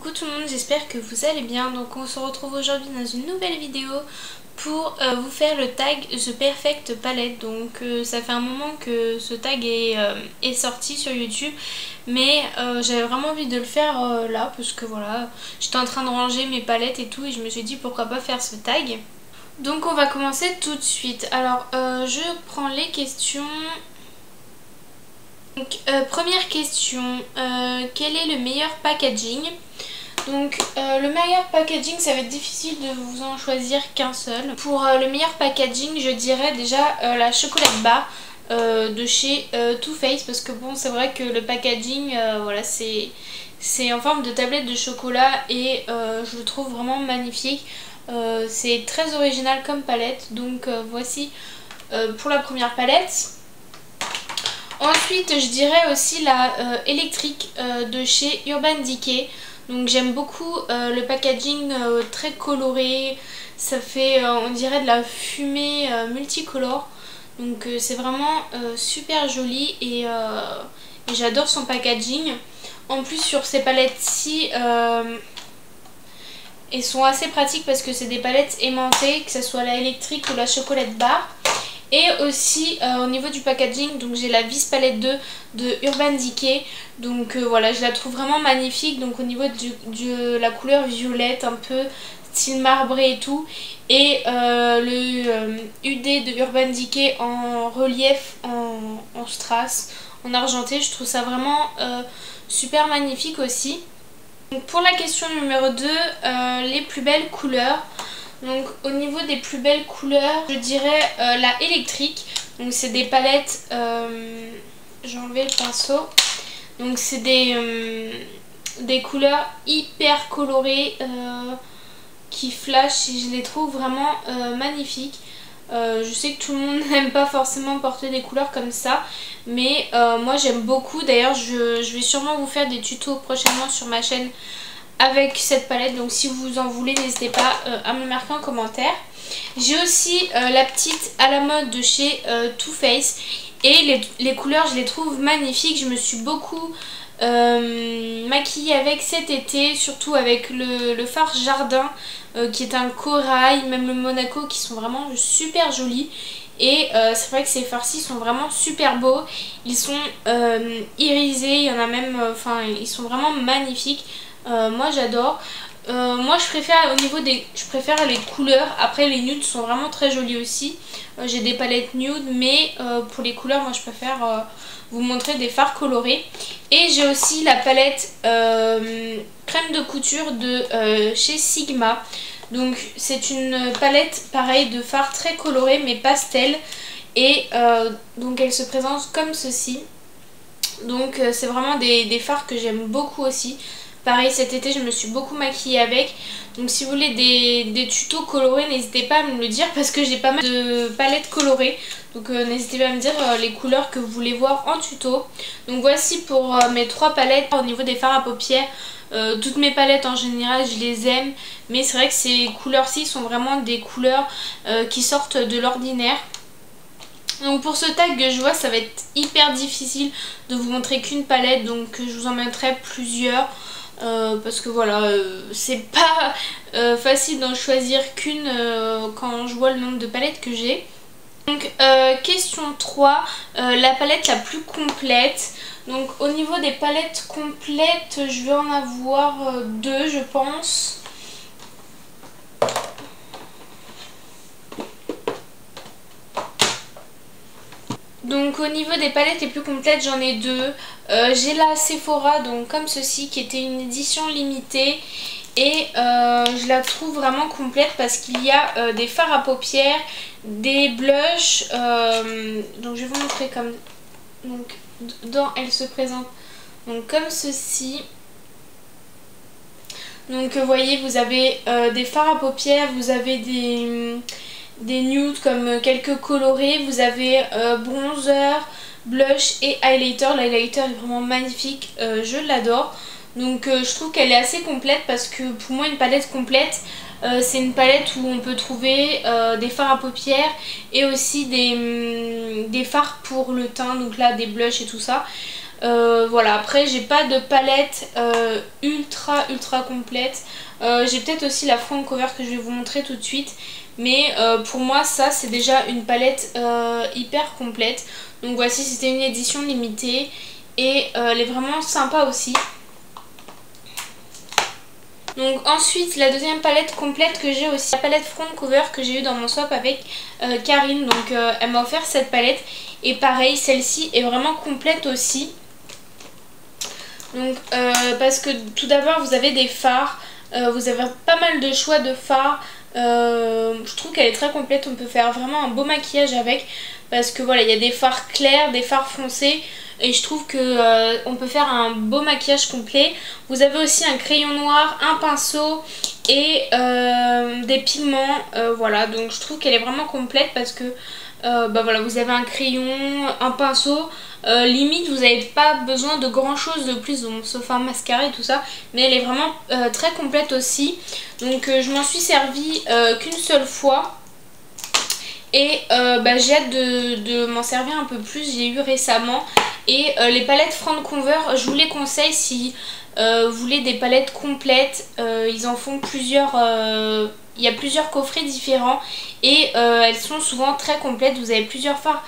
Coucou tout le monde, j'espère que vous allez bien. Donc on se retrouve aujourd'hui dans une nouvelle vidéo pour vous faire le tag The Perfect Palette. Donc ça fait un moment que ce tag est sorti sur YouTube, mais j'avais vraiment envie de le faire là parce que voilà, j'étais en train de ranger mes palettes et tout et je me suis dit pourquoi pas faire ce tag. Donc on va commencer tout de suite. Alors je prends les questions. Donc première question, quel est le meilleur packaging? Donc le meilleur packaging, ça va être difficile de vous en choisir qu'un seul. Pour le meilleur packaging, je dirais déjà la chocolate bar de chez Too Faced, parce que bon, c'est vrai que le packaging, voilà, c'est en forme de tablette de chocolat et je le trouve vraiment magnifique. C'est très original comme palette, donc voici pour la première palette. Ensuite je dirais aussi la électrique de chez Urban Decay. Donc j'aime beaucoup le packaging très coloré, ça fait on dirait de la fumée multicolore. Donc c'est vraiment super joli et j'adore son packaging. En plus sur ces palettes-ci, elles sont assez pratiques parce que c'est des palettes aimantées, que ce soit la électrique ou la chocolate bar. Et aussi au niveau du packaging, donc j'ai la Vis Palette 2 de Urban Decay. Donc voilà, je la trouve vraiment magnifique. Donc au niveau de la couleur violette, un peu style marbré et tout. Et le UD de Urban Decay en relief, en strass, en argenté. Je trouve ça vraiment super magnifique aussi. Donc pour la question numéro 2, les plus belles couleurs. Donc au niveau des plus belles couleurs, je dirais la électrique. Donc c'est des palettes, j'ai enlevé le pinceau. Donc c'est des couleurs hyper colorées qui flashent et je les trouve vraiment magnifiques. Je sais que tout le monde n'aime pas forcément porter des couleurs comme ça, mais moi j'aime beaucoup. D'ailleurs je vais sûrement vous faire des tutos prochainement sur ma chaîne avec cette palette, donc si vous en voulez n'hésitez pas à me marquer en commentaire. J'ai aussi la petite à la mode de chez Too Faced et les couleurs je les trouve magnifiques. Je me suis beaucoup maquillée avec cet été, surtout avec le fard jardin qui est un corail, même le Monaco qui sont vraiment super jolis. Et c'est vrai que ces farcis sont vraiment super beaux, ils sont irisés, il y en a même, enfin ils sont vraiment magnifiques. Moi j'adore. Moi je préfère au niveau des, je préfère les couleurs. Après les nudes sont vraiment très jolis aussi. J'ai des palettes nude, mais pour les couleurs moi je préfère vous montrer des fards colorés. Et j'ai aussi la palette crème de couture de chez Sigma. Donc c'est une palette pareil de fards très colorés mais pastel. Et donc elle se présente comme ceci. Donc c'est vraiment des fards que j'aime beaucoup aussi. Pareil cet été je me suis beaucoup maquillée avec. Donc si vous voulez des tutos colorés n'hésitez pas à me le dire parce que j'ai pas mal de palettes colorées. Donc n'hésitez pas à me dire les couleurs que vous voulez voir en tuto. Donc voici pour mes 3 palettes. Au niveau des fards à paupières, toutes mes palettes en général je les aime. Mais c'est vrai que ces couleurs-ci sont vraiment des couleurs qui sortent de l'ordinaire. Donc pour ce tag je vois ça va être hyper difficile de vous montrer qu'une palette. Donc je vous en mettrai plusieurs. Parce que voilà, c'est pas facile d'en choisir qu'une quand je vois le nombre de palettes que j'ai. Donc question 3, la palette la plus complète. Donc au niveau des palettes complètes, je vais en avoir 2 je pense. Donc au niveau des palettes les plus complètes j'en ai 2. J'ai la Sephora donc comme ceci qui était une édition limitée. Et je la trouve vraiment complète parce qu'il y a des fards à paupières, des blushs. Donc je vais vous montrer comme... Donc dedans elle se présente donc comme ceci. Donc vous voyez vous avez des fards à paupières, vous avez des nudes comme quelques colorés, vous avez bronzer, blush et highlighter. L'highlighter est vraiment magnifique, je l'adore. Donc je trouve qu'elle est assez complète parce que pour moi une palette complète c'est une palette où on peut trouver des fards à paupières et aussi des fards pour le teint, donc là des blushs et tout ça. Voilà, après j'ai pas de palette ultra complète. J'ai peut-être aussi la front cover que je vais vous montrer tout de suite. Mais pour moi ça c'est déjà une palette hyper complète. Donc voici, c'était une édition limitée et elle est vraiment sympa aussi. Donc ensuite la deuxième palette complète que j'ai aussi, la palette front cover que j'ai eu dans mon swap avec Karine. Donc elle m'a offert cette palette et pareil, celle-ci est vraiment complète aussi. Donc parce que tout d'abord vous avez des fards, vous avez pas mal de choix de fards. Je trouve qu'elle est très complète, on peut faire vraiment un beau maquillage avec, parce que voilà, il y a des fards clairs, des fards foncés et je trouve que on peut faire un beau maquillage complet. Vous avez aussi un crayon noir, un pinceau et des pigments, voilà, donc je trouve qu'elle est vraiment complète parce que bah voilà, vous avez un crayon, un pinceau, limite vous n'avez pas besoin de grand chose de plus, donc, sauf un mascara et tout ça, mais elle est vraiment très complète aussi. Donc je m'en suis servi qu'une seule fois et bah, j'ai hâte de m'en servir un peu plus. J'ai eu récemment et les palettes front cover, je vous les conseille si vous voulez des palettes complètes. Ils en font plusieurs, il y a plusieurs coffrets différents et elles sont souvent très complètes. Vous avez plusieurs fards,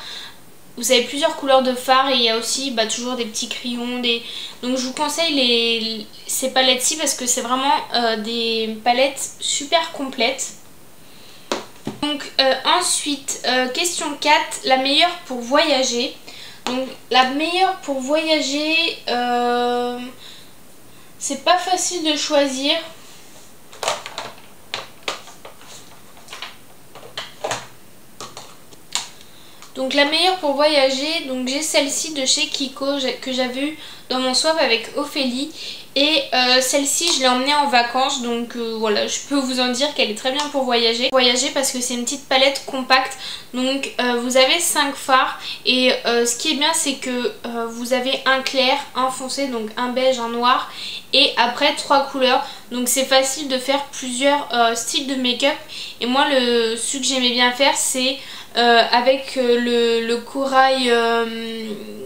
vous avez plusieurs couleurs de fards et il y a aussi bah, toujours des petits crayons. Donc je vous conseille ces palettes-ci parce que c'est vraiment des palettes super complètes. Donc ensuite, question 4, la meilleure pour voyager. Donc la meilleure pour voyager, c'est pas facile de choisir. Donc la meilleure pour voyager, donc j'ai celle-ci de chez Kiko que j'avais eu dans mon swap avec Ophélie. Et celle-ci je l'ai emmenée en vacances, donc voilà, je peux vous en dire qu'elle est très bien pour voyager. Voyager parce que c'est une petite palette compacte, donc vous avez 5 fards. Et ce qui est bien c'est que vous avez un clair, un foncé, donc un beige, un noir. Et après 3 couleurs, donc c'est facile de faire plusieurs styles de make-up. Et moi ce que j'aimais bien faire c'est avec le corail,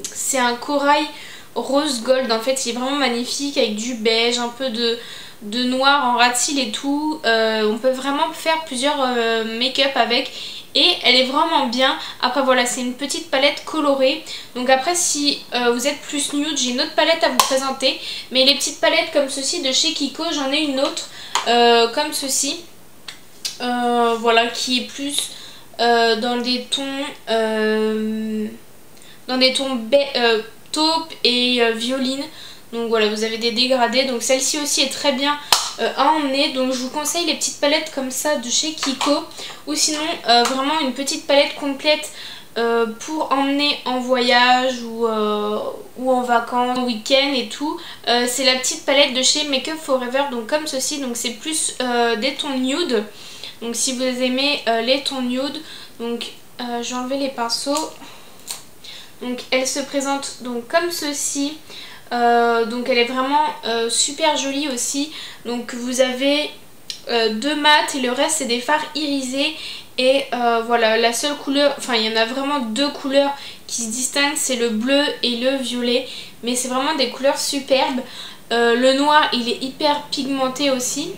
c'est un corail rose gold en fait, il est vraiment magnifique avec du beige, un peu de noir en ras de cils et tout. On peut vraiment faire plusieurs make-up avec et elle est vraiment bien. Après voilà, c'est une petite palette colorée. Donc après si vous êtes plus nude, j'ai une autre palette à vous présenter. Mais les petites palettes comme ceci de chez Kiko, j'en ai une autre comme ceci. Voilà, qui est plus dans des tons taupe et violine. Donc voilà, vous avez des dégradés. Donc celle-ci aussi est très bien à emmener. Donc je vous conseille les petites palettes comme ça de chez Kiko. Ou sinon vraiment une petite palette complète pour emmener en voyage ou en vacances, en week-end et tout. C'est la petite palette de chez Make Up Forever. Donc comme ceci, donc c'est plus des tons nude. Donc si vous aimez les tons nude, donc je vais enlever les pinceaux. Donc elle se présente donc comme ceci. Donc elle est vraiment super jolie aussi. Donc vous avez 2 mats et le reste c'est des fards irisés. Et voilà, la seule couleur, enfin il y en a vraiment 2 couleurs qui se distinguent, c'est le bleu et le violet. Mais c'est vraiment des couleurs superbes. Le noir il est hyper pigmenté aussi.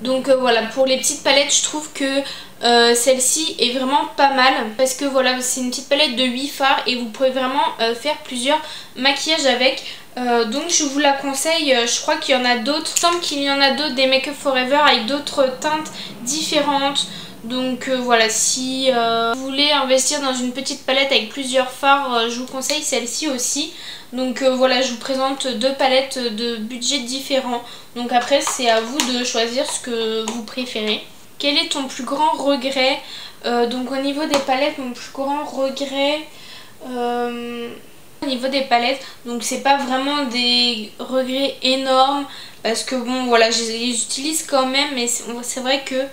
Donc voilà, pour les petites palettes je trouve que celle-ci est vraiment pas mal. Parce que voilà, c'est une petite palette de 8 fards et vous pouvez vraiment faire plusieurs maquillages avec. Donc je vous la conseille, je crois qu'il y en a d'autres. Il me semble qu'il y en a d'autres des Make Up Forever avec d'autres teintes différentes. Donc voilà, si vous voulez investir dans une petite palette avec plusieurs fards, je vous conseille celle-ci aussi. Donc voilà, je vous présente 2 palettes de budgets différents. Donc après c'est à vous de choisir ce que vous préférez. Quel est ton plus grand regret? Donc au niveau des palettes, mon plus grand regret... au niveau des palettes, donc c'est pas vraiment des regrets énormes. Parce que bon voilà, je les utilise quand même. Mais c'est vrai que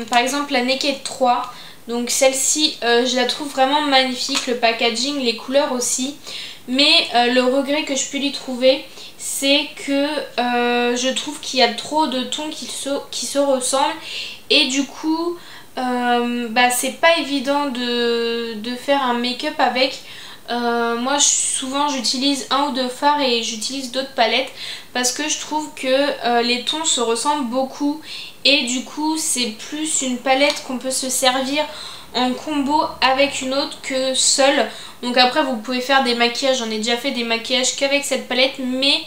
par exemple la Naked 3, donc celle-ci je la trouve vraiment magnifique, le packaging, les couleurs aussi. Mais le regret que je peux lui trouver, c'est que je trouve qu'il y a trop de tons qui se ressemblent. Et du coup bah, c'est pas évident de faire un make-up avec. Moi souvent j'utilise un ou deux fards et j'utilise d'autres palettes parce que je trouve que les tons se ressemblent beaucoup et du coup c'est plus une palette qu'on peut se servir en combo avec une autre que seule. Donc après vous pouvez faire des maquillages, j'en ai déjà fait des maquillages qu'avec cette palette, mais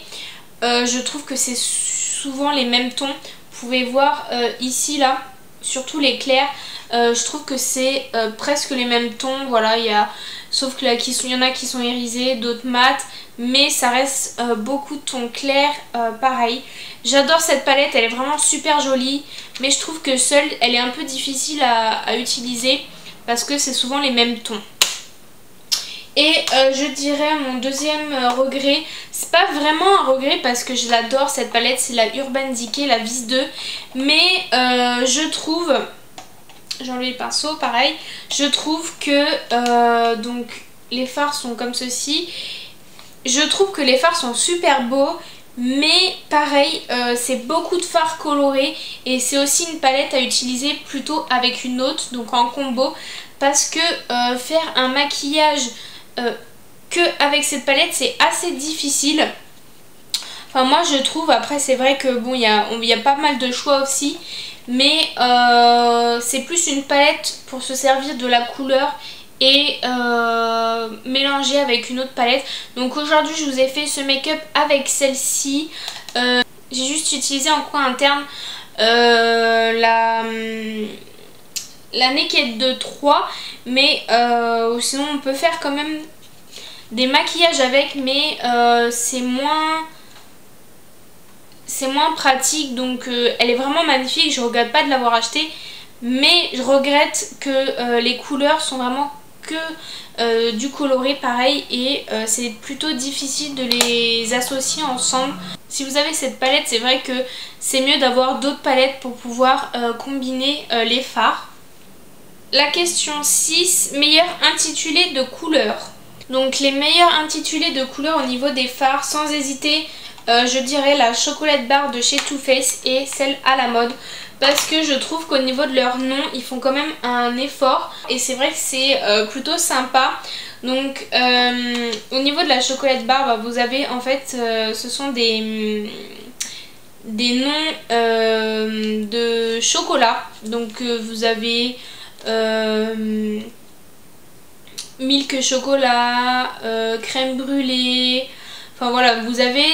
je trouve que c'est souvent les mêmes tons. Vous pouvez voir ici là, surtout les clairs, je trouve que c'est presque les mêmes tons. Voilà, sauf que là il y en a qui sont irisés, d'autres mat, mais ça reste beaucoup de tons clairs pareil. J'adore cette palette, elle est vraiment super jolie, mais je trouve que seule elle est un peu difficile à utiliser parce que c'est souvent les mêmes tons. Et je dirais mon deuxième regret, c'est pas vraiment un regret parce que je l'adore cette palette, c'est la Urban Decay, la Vis 2, mais je trouve, j'ai enlevé le pinceau, pareil, je trouve que donc les fards sont comme ceci, je trouve que les fards sont super beaux, mais pareil c'est beaucoup de fards colorés et c'est aussi une palette à utiliser plutôt avec une autre, donc en combo, parce que faire un maquillage que avec cette palette c'est assez difficile. Enfin moi je trouve, après c'est vrai que bon il y a pas mal de choix aussi, mais c'est plus une palette pour se servir de la couleur et mélanger avec une autre palette. Donc aujourd'hui je vous ai fait ce make-up avec celle-ci. J'ai juste utilisé en coin interne la Naked de 3, mais sinon on peut faire quand même des maquillages avec, mais c'est moins pratique. Donc elle est vraiment magnifique, je regrette pas de l'avoir achetée, mais je regrette que les couleurs sont vraiment que du coloré pareil, et c'est plutôt difficile de les associer ensemble. Si vous avez cette palette, c'est vrai que c'est mieux d'avoir d'autres palettes pour pouvoir combiner les fards. La question 6, meilleur intitulé de couleurs. Donc les meilleurs intitulés de couleurs au niveau des fards, sans hésiter, je dirais la Chocolate Bar de chez Too Faced et celle à la mode. Parce que je trouve qu'au niveau de leur nom, ils font quand même un effort. Et c'est vrai que c'est plutôt sympa. Donc au niveau de la Chocolate Bar, bah, vous avez en fait, ce sont des noms de chocolat. Donc vous avez milk chocolat, crème brûlée, enfin voilà, vous avez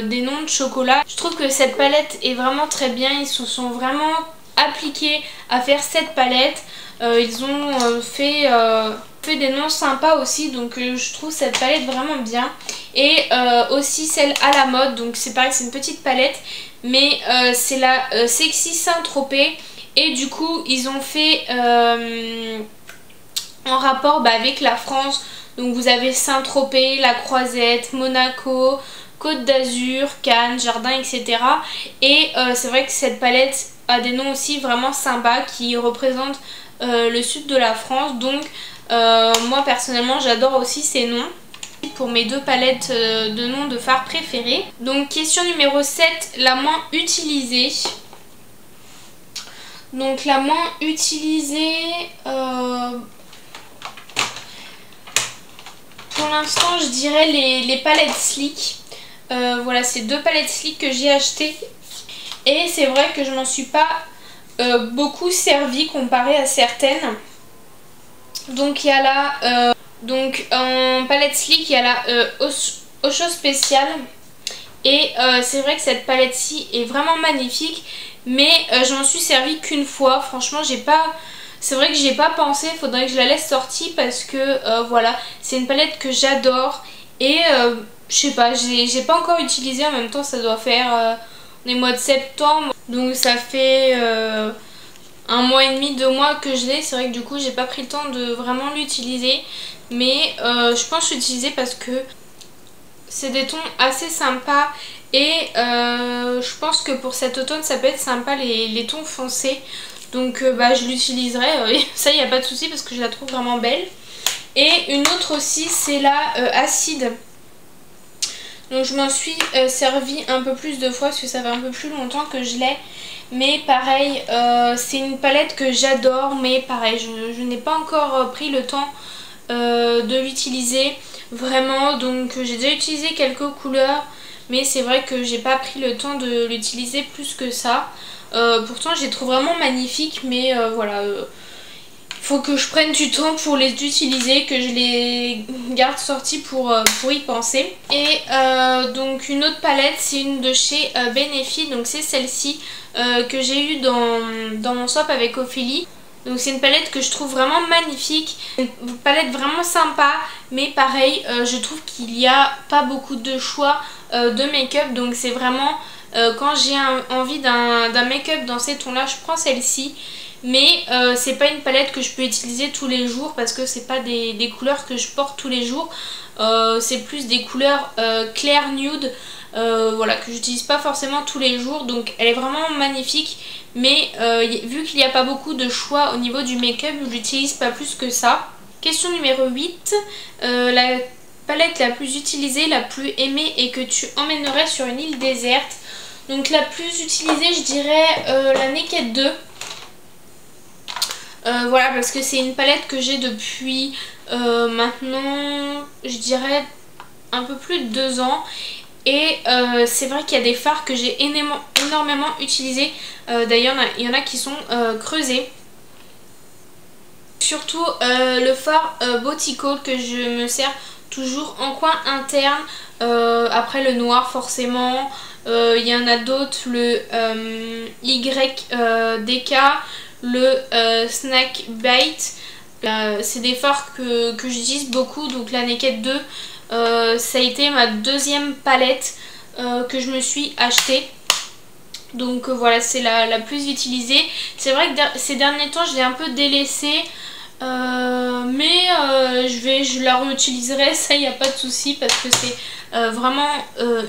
des noms de chocolat. Je trouve que cette palette est vraiment très bien, ils se sont vraiment appliqués à faire cette palette. Ils ont fait des noms sympas aussi, donc je trouve cette palette vraiment bien. Et aussi celle à la mode, donc c'est pareil, c'est une petite palette, mais c'est la Sexy Saint-Tropez. Et du coup ils ont fait en rapport avec la France. Donc vous avez Saint-Tropez, La Croisette, Monaco, Côte d'Azur, Cannes, Jardin, etc. Et c'est vrai que cette palette a des noms aussi vraiment sympas qui représentent le sud de la France. Donc moi personnellement j'adore aussi ces noms pour mes deux palettes de noms de fards préférés. Donc question numéro 7, la moins utilisée. Donc la moins utilisée, pour l'instant je dirais les palettes Sleek. Voilà, c'est deux palettes Sleek que j'ai achetées. Et c'est vrai que je m'en suis pas beaucoup servie comparé à certaines. Donc il y a là, donc en palette Sleek il y a la Osho Spécial. Et c'est vrai que cette palette-ci est vraiment magnifique. Mais je m'en suis servie qu'une fois. Franchement j'ai pas... C'est vrai que j'y ai pas pensé, il faudrait que je la laisse sortie parce que voilà, c'est une palette que j'adore. Et je sais pas, j'ai pas encore utilisé, en même temps ça doit faire... on est mois de septembre, donc ça fait 1 mois et demi, 2 mois que je l'ai. C'est vrai que du coup j'ai pas pris le temps de vraiment l'utiliser. Mais je pense l'utiliser parce que c'est des tons assez sympas. Et je pense que pour cet automne ça peut être sympa les tons foncés. Donc bah, je l'utiliserai, ça y a pas de souci parce que je la trouve vraiment belle. Et une autre aussi c'est la Acide. Donc je m'en suis servie un peu plus de fois parce que ça fait un peu plus longtemps que je l'ai. Mais pareil, c'est une palette que j'adore, mais pareil, je n'ai pas encore pris le temps de l'utiliser vraiment. Donc j'ai déjà utilisé quelques couleurs, mais c'est vrai que j'ai pas pris le temps de l'utiliser plus que ça. Pourtant je les trouve vraiment magnifiques, mais voilà, faut que je prenne du temps pour les utiliser, que je les garde sortis pour y penser. Et donc une autre palette, c'est une de chez Benefit, donc c'est celle-ci que j'ai eue dans mon swap avec Ophélie. Donc c'est une palette que je trouve vraiment magnifique, une palette vraiment sympa, mais pareil, je trouve qu'il n'y a pas beaucoup de choix de make-up, donc c'est vraiment quand j'ai envie d'un make-up dans ces tons là, je prends celle-ci. Mais c'est pas une palette que je peux utiliser tous les jours parce que c'est pas des couleurs que je porte tous les jours. C'est plus des couleurs clair nude, voilà, que j'utilise pas forcément tous les jours. Donc elle est vraiment magnifique, mais vu qu'il n'y a pas beaucoup de choix au niveau du make-up, je l'utilise pas plus que ça. Question numéro 8, la palette la plus utilisée, la plus aimée et que tu emmènerais sur une île déserte. Donc la plus utilisée, je dirais la Naked 2. Voilà, parce que c'est une palette que j'ai depuis maintenant, je dirais un peu plus de 2 ans. Et c'est vrai qu'il y a des fards que j'ai énormément utilisés. D'ailleurs il y en a qui sont creusés. Surtout le fard Botico que je me sers toujours en coin interne. Après le noir forcément. Il y en a d'autres, le YDK, le Snack Bite. C'est des fards que j'utilise beaucoup. Donc la Naked 2, ça a été ma deuxième palette que je me suis achetée. Donc voilà, c'est la plus utilisée. C'est vrai que ces derniers temps je l'ai un peu délaissée, mais je la réutiliserai, ça il n'y a pas de souci, parce que c'est vraiment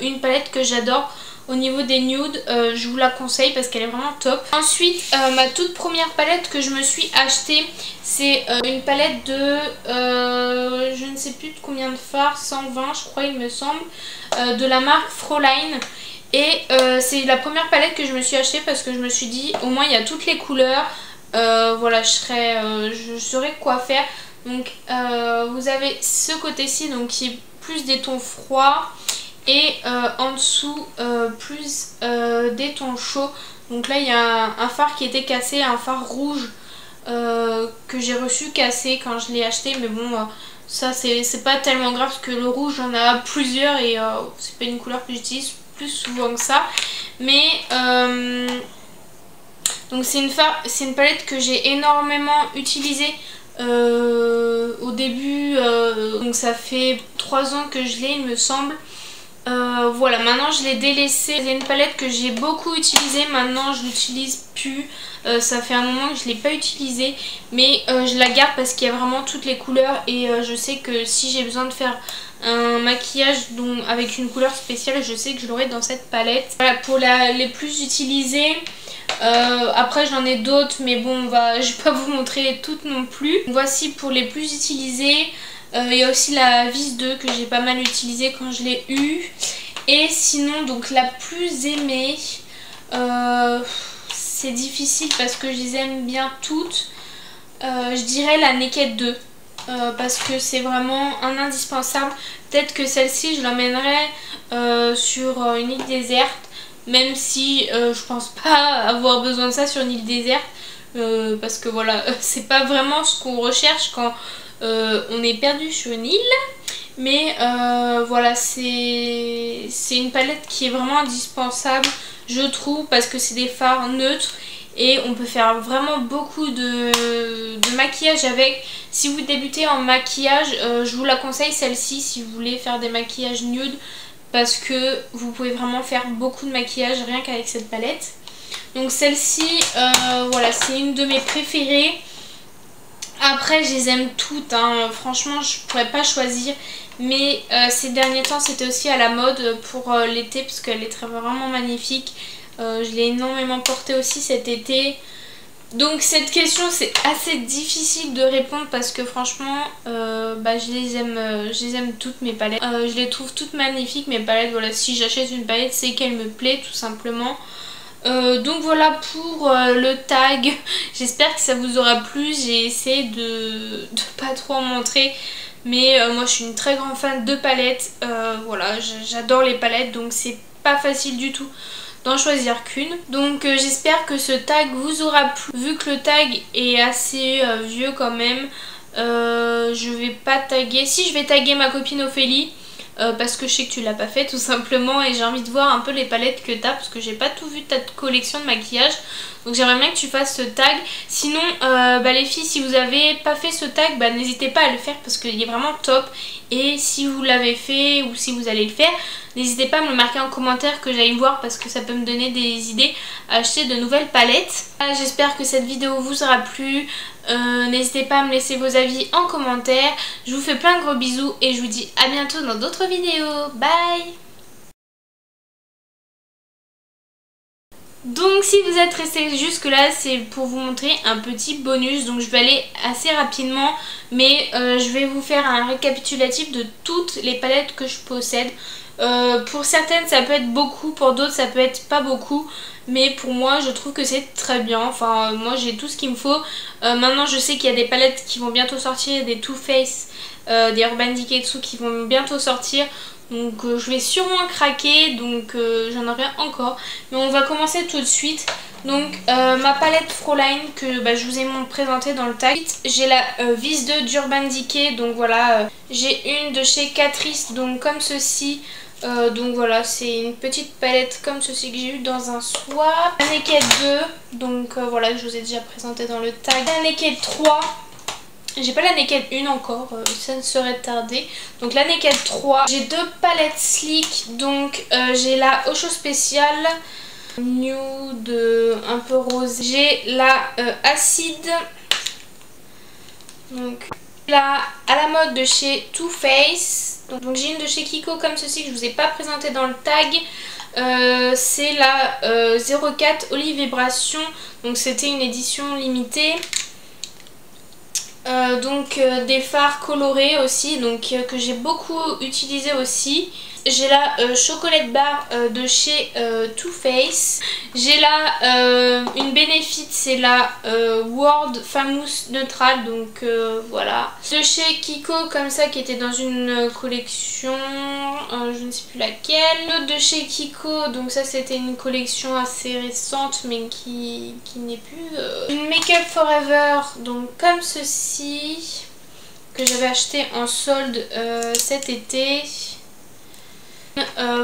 une palette que j'adore. Au niveau des nudes, je vous la conseille parce qu'elle est vraiment top. Ensuite, ma toute première palette que je me suis achetée, c'est une palette de je ne sais plus de combien de fards, 120 je crois il me semble, de la marque Fräulein. Et c'est la première palette que je me suis achetée parce que je me suis dit au moins il y a toutes les couleurs, voilà, je saurais quoi faire. Donc vous avez ce côté-ci donc qui est plus des tons froids. Et en dessous plus des tons chauds. Donc là il y a un fard qui était cassé, un fard rouge que j'ai reçu cassé quand je l'ai acheté. Mais bon, ça c'est pas tellement grave parce que le rouge j'en ai plusieurs et c'est pas une couleur que j'utilise plus souvent que ça. Mais donc c'est une palette que j'ai énormément utilisée au début. Donc ça fait 3 ans que je l'ai il me semble. Voilà, maintenant je l'ai délaissée. C'est une palette que j'ai beaucoup utilisée, maintenant je l'utilise plus. Ça fait un moment que je ne l'ai pas utilisée, mais je la garde parce qu'il y a vraiment toutes les couleurs. Et je sais que si j'ai besoin de faire un maquillage avec une couleur spéciale, je sais que je l'aurai dans cette palette. Voilà pour les plus utilisées. Après j'en ai d'autres, mais bon, je vais pas vous montrer toutes non plus. Voici pour les plus utilisées. Il y a aussi la Vis 2 que j'ai pas mal utilisée quand je l'ai eue. Et sinon donc la plus aimée, c'est difficile parce que je les aime bien toutes. Je dirais la Naked 2 parce que c'est vraiment un indispensable. Peut-être que celle-ci je l'emmènerai sur une île déserte, même si je pense pas avoir besoin de ça sur une île déserte, parce que voilà, c'est pas vraiment ce qu'on recherche quand on est perdu sur une île. Mais voilà, c'est une palette qui est vraiment indispensable, je trouve, parce que c'est des fards neutres et on peut faire vraiment beaucoup de maquillage avec. Si vous débutez en maquillage, je vous la conseille celle-ci si vous voulez faire des maquillages nude, parce que vous pouvez vraiment faire beaucoup de maquillage rien qu'avec cette palette. Donc celle-ci, voilà, c'est une de mes préférées. Après je les aime toutes, hein. Franchement je pourrais pas choisir, mais ces derniers temps c'était aussi à la mode pour l'été parce qu'elle est vraiment magnifique. Je l'ai énormément portée aussi cet été. Donc cette question c'est assez difficile de répondre parce que franchement je les aime toutes mes palettes. Je les trouve toutes magnifiques mes palettes. Voilà, si j'achète une palette c'est qu'elle me plaît tout simplement. Donc voilà pour le tag, j'espère que ça vous aura plu. J'ai essayé de pas trop en montrer, mais moi je suis une très grande fan de palettes. Voilà, j'adore les palettes, donc c'est pas facile du tout d'en choisir qu'une. Donc j'espère que ce tag vous aura plu. Vu que le tag est assez vieux quand même, je vais pas taguer, si je vais taguer ma copine Ophélie, parce que je sais que tu l'as pas fait tout simplement, et j'ai envie de voir un peu les palettes que t'as, parce que j'ai pas tout vu de ta collection de maquillage, donc j'aimerais bien que tu fasses ce tag. Sinon les filles, si vous avez pas fait ce tag, n'hésitez pas à le faire parce qu'il est vraiment top, et si vous l'avez fait ou si vous allez le faire, n'hésitez pas à me le marquer en commentaire que j'aille voir, parce que ça peut me donner des idées à acheter de nouvelles palettes. J'espère que cette vidéo vous aura plu. N'hésitez pas à me laisser vos avis en commentaire. Je vous fais plein de gros bisous et je vous dis à bientôt dans d'autres vidéos. Bye! Donc si vous êtes resté jusque là, c'est pour vous montrer un petit bonus. Donc je vais aller assez rapidement, mais je vais vous faire un récapitulatif de toutes les palettes que je possède. Pour certaines ça peut être beaucoup, pour d'autres ça peut être pas beaucoup, mais pour moi je trouve que c'est très bien. Enfin moi j'ai tout ce qu'il me faut. Maintenant je sais qu'il y a des palettes qui vont bientôt sortir, des Too Faced, des Urban Decay et tout qui vont bientôt sortir. Donc je vais sûrement craquer, donc j'en aurai encore. Mais on va commencer tout de suite. Donc ma palette Fräulein que je vous ai présenté dans le tag. J'ai la Vis 2 d'Urban Decay, donc voilà. J'ai une de chez Catrice, donc comme ceci. Donc voilà, c'est une petite palette comme ceci que j'ai eu dans un swap. La Naked 2, donc voilà, je vous ai déjà présenté dans le tag. La Naked 3. J'ai pas la Naked 1 encore, ça ne serait tardé. Donc la Naked 3. J'ai deux palettes Sleek, donc j'ai la Osho Spéciale nude un peu rose. J'ai la Acide, donc la à la mode de chez Too Faced. Donc j'ai une de chez Kiko comme ceci que je vous ai pas présenté dans le tag. C'est la 04 Olive Vibration, donc c'était une édition limitée. Des fards colorés aussi, donc que j'ai beaucoup utilisé aussi. J'ai la chocolate bar de chez Too Faced. J'ai là une Benefit, c'est la World Famous Neutral, donc voilà. De chez Kiko comme ça, qui était dans une collection, je ne sais plus laquelle. L'autre de chez Kiko, donc ça c'était une collection assez récente mais qui n'est plus. Une Make Up Forever, donc comme ceci, que j'avais acheté en solde cet été.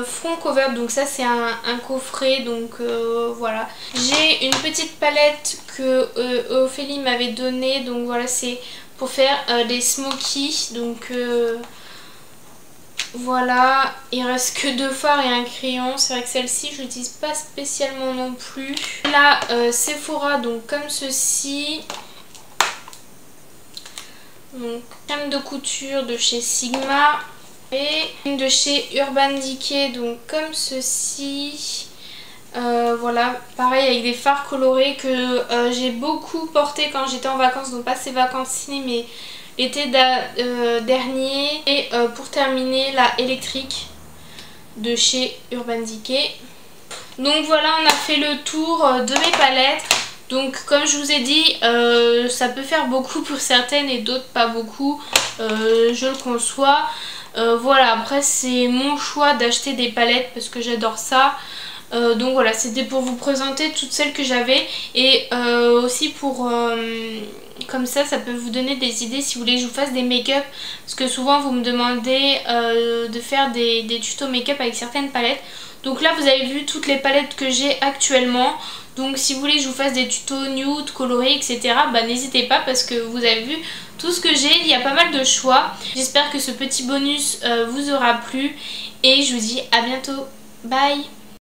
Front cover, donc ça c'est un coffret, donc voilà. J'ai une petite palette que Ophélie m'avait donnée, donc voilà, c'est pour faire des smokies, donc voilà. Il reste que deux fards et un crayon. C'est vrai que celle-ci je l'utilise pas spécialement non plus. Là Sephora, donc comme ceci. Donc crème de couture de chez Sigma. Et une de chez Urban Decay, donc comme ceci. Voilà, pareil avec des fards colorés que j'ai beaucoup porté quand j'étais en vacances, donc pas ces vacances-ci mais l'été dernier. Et pour terminer, la électrique de chez Urban Decay. Donc voilà, on a fait le tour de mes palettes. Donc comme je vous ai dit, ça peut faire beaucoup pour certaines et d'autres pas beaucoup, je le conçois. Voilà, après c'est mon choix d'acheter des palettes parce que j'adore ça. Donc voilà, c'était pour vous présenter toutes celles que j'avais. Et aussi pour... comme ça peut vous donner des idées si vous voulez que je vous fasse des make-up. Parce que souvent vous me demandez de faire des tutos make-up avec certaines palettes. Donc là vous avez vu toutes les palettes que j'ai actuellement. Donc si vous voulez que je vous fasse des tutos nude, colorés, etc. N'hésitez pas parce que vous avez vu tout ce que j'ai. Il y a pas mal de choix. J'espère que ce petit bonus vous aura plu. Et je vous dis à bientôt. Bye!